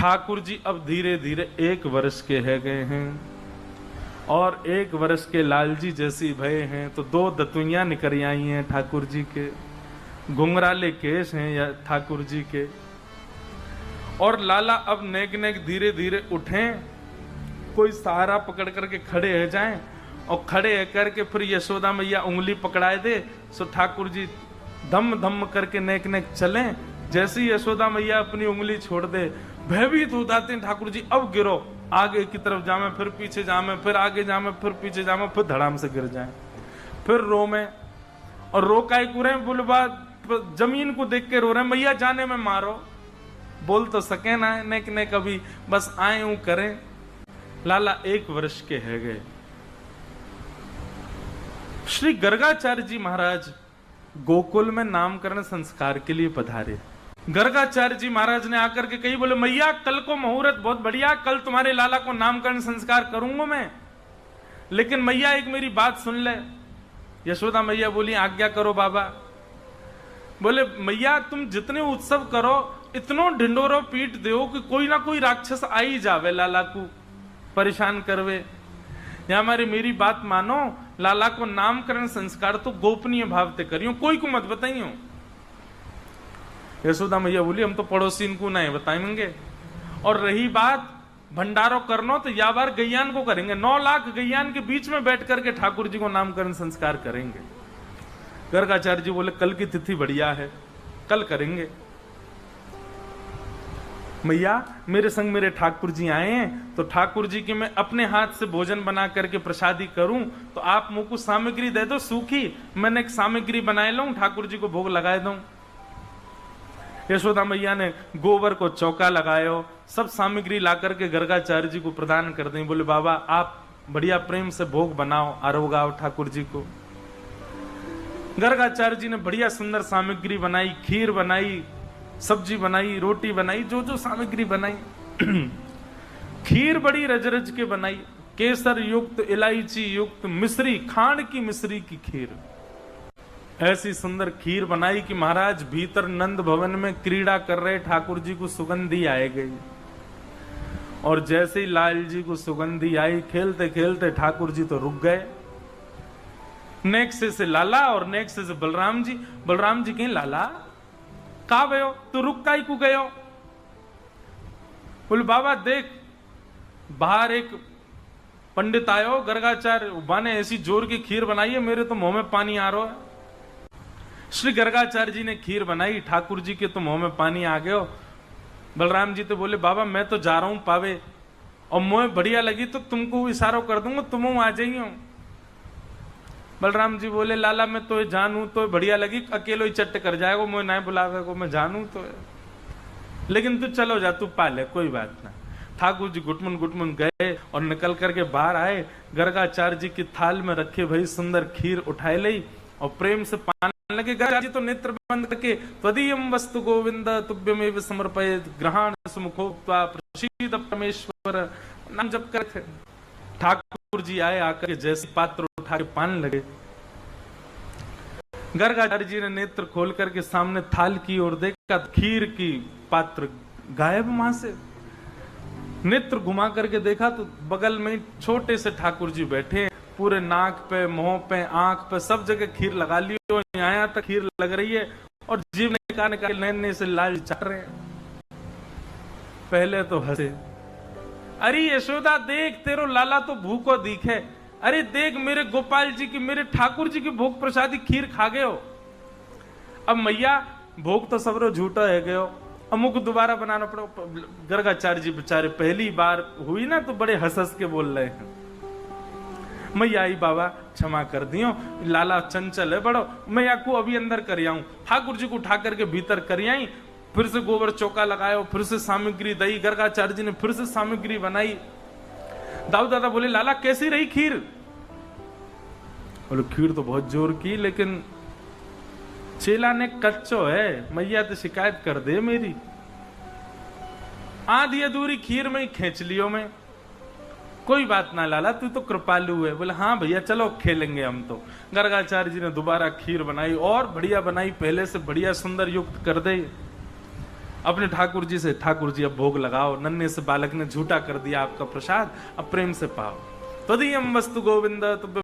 ठाकुर जी अब धीरे धीरे 1 वर्ष के है गए हैं और 1 वर्ष के लालजी जैसी भय हैं, तो 2 दतुइयां निकल आई हैं ठाकुर जी के, घुंघराले केस हैं या ठाकुर जी के। और लाला अब नेक नेक धीरे धीरे उठें, कोई सहारा पकड़ करके खड़े हो जाएं और खड़े करके फिर यशोदा मैया उंगली पकड़ाए दे, सो ठाकुर जी धम धम करके नेक नेक चलें। जैसे ही यशोदा मैया अपनी उंगली छोड़ दे, भयभीत हो जाते हैं ठाकुर जी, अब गिरो, आगे की तरफ जामे, फिर पीछे जामे, फिर आगे जामे, फिर पीछे जामे, फिर धड़ाम से गिर जाएं, फिर रो में और रो काय कुरे बुलबा जमीन को देख के रो रहे, मैया जाने में मारो, बोल तो सके ना नेक नेक, अभी बस आए हूं करें। लाला 1 वर्ष के है गए। श्री गर्गाचार्य जी महाराज गोकुल में नामकरण संस्कार के लिए पधारे। गर्गाचार्य जी महाराज ने आकर के कही, बोले मैया कल को मुहूर्त बहुत बढ़िया, कल तुम्हारे लाला को नामकरण संस्कार करूंगा मैं, लेकिन मैया एक मेरी बात सुन ले। यशोदा मैया बोली आज्ञा करो बाबा। बोले मैया तुम जितने उत्सव करो, इतनो ढिंडोरो पीट दो कि कोई ना कोई राक्षस आ ही जावे लाला को परेशान करवे, या हमारी मेरी बात मानो, लाला को नामकरण संस्कार तो गोपनीय भाव से करियो, कोई को मत बताइयो। यशोदा मैया बोली हम तो पड़ोसी इनको नहीं बताएंगे, और रही बात भंडारो करनो तो या बार गैयान को करेंगे, 9 लाख गैयान के बीच में बैठ करके ठाकुर जी को नामकरण संस्कार करेंगे। गर्गाचार्य जी बोले कल की तिथि बढ़िया है, कल करेंगे। मैया मेरे संग मेरे ठाकुर जी आए हैं, तो ठाकुर जी के मैं अपने हाथ से भोजन बना करके प्रसादी करूं, तो आप मुंह को सामग्री दे दो सूखी, मैंने एक सामग्री बनाए लूं, ठाकुर जी को भोग लगाए दूं। यशोदा मैया ने गोबर को चौका लगायो, सब सामग्री ला करके गर्गाचार्य जी को प्रदान कर दें। बोले बाबा आप बढ़िया प्रेम से भोग बनाओ, आरोगाओ ठाकुर जी को। गर्गाचार्य जी ने बढ़िया सुंदर सामग्री बनाई, खीर बनाई, सब्जी बनाई, रोटी बनाई, जो जो सामग्री बनाई। खीर बड़ी रज रज के बनाई, केसर युक्त, इलायची युक्त, मिश्री, खांड की मिश्री की खीर। ऐसी सुंदर खीर बनाई कि महाराज भीतर नंद भवन में क्रीड़ा कर रहे ठाकुर जी को सुगंधी आए गई, और जैसे ही लाल जी को सुगंधी आई, खेलते खेलते ठाकुर जी तो रुक गए। नेक्स्ट से लाला और नेक्स्ट से बलराम जी। बलराम जी कहीं लाला का गयो, तू रुक काई को गयो? बोले बाबा देख बाहर एक पंडित आयो, गर्गाचार्य बाने ऐसी जोर की खीर बनाई है, मेरे तो मुंह में पानी आ रहा है। श्री गर्गाचार्य जी ने खीर बनाई, ठाकुर जी के तो मुंह में पानी आ गयो। बलराम जी तो बोले बाबा मैं तो जा रहा हूं पावे, और मुझे बढ़िया लगी तो तुमको इशारा कर दूंगा, तुम आ जाइयो। बलराम जी बोले लाला मैं तो जानू तो बढ़िया लगी, अकेलो ही चट्ट कर जाएगा, मुझे नहीं बुलावे को, मैं जानू तो है, लेकिन तू चलो जा, तू पाले, कोई बात ना। ठाकुर जी गुटमुन गए और निकल करके बाहर आए। गर्गाचार्य जी की थाल में रखे भई सुंदर खीर उठाए ली और प्रेम से पाने लगे। गर्गा जी तो नेत्र बंद करके त्वदीयम वस्तु गोविंद तुभ्यमेव समर्पयेत् ग्रहण सुमुखोक्त्वा प्रसीद परमेश्वर नाम जप करे थे। ठाकुर जी आए, आकर के जैसे पात्र उठा के पाने लगे। गर्गाचार्य जी ने नेत्र खोल करके सामने थाल की ओर देखा, खीर की पात्र गायब वहां से। नेत्र घुमा करके देखा तो बगल में छोटे से ठाकुर जी बैठे, पूरे नाक पे, मुंह पे, आंख पे, सब जगह खीर लगा ली, यहाँ तक खीर लग रही है, और जीभ निकाल नैने से लाल चाट रहे हैं। पहले तो हंसे, अरे यशोदा देख तेरो लाला तो भूखो दिखे, अरे देख मेरे गोपाल जी की, मेरे ठाकुर जी की भोग प्रसादी खीर खा गए हो। अब मैया भोग तो सबरो झूठा है गयो, अमुक दोबारा बनाना पड़ो। गर्गाचार्य जी बेचारे पहली बार हुई ना तो बड़े हंस हंस के बोल रहे हैं। मैया आई बाबा क्षमा कर दियो, लाला चंचल है बड़ो, मैं आपको अभी अंदर कर आऊं। ठाकुर जी को उठा करके भीतर कर आई, फिर से गोबर चौका लगायो, फिर से सामग्री दई। गर्गाचार्य जी ने फिर से सामग्री बनाई। दाऊ दादा बोले लाला कैसी रही खीर? बोले खीर तो बहुत जोर की, लेकिन चेला ने कच्चो है, मैया तो शिकायत कर दे मेरी। आधी अधूरी खीर में ही खींच लियो मैं। कोई बात ना लाला तू तो कृपालु है। बोले हाँ भैया चलो खेलेंगे हम तो। गर्गाचार्य जी ने दोबारा खीर बनाई और बढ़िया बनाई, पहले से बढ़िया सुंदर युक्त कर दे। अपने ठाकुर जी से, ठाकुर जी अब भोग लगाओ, नन्हे से बालक ने झूठा कर दिया आपका प्रसाद, अब प्रेम से पाओ। तदीयम वस्तु गोविंद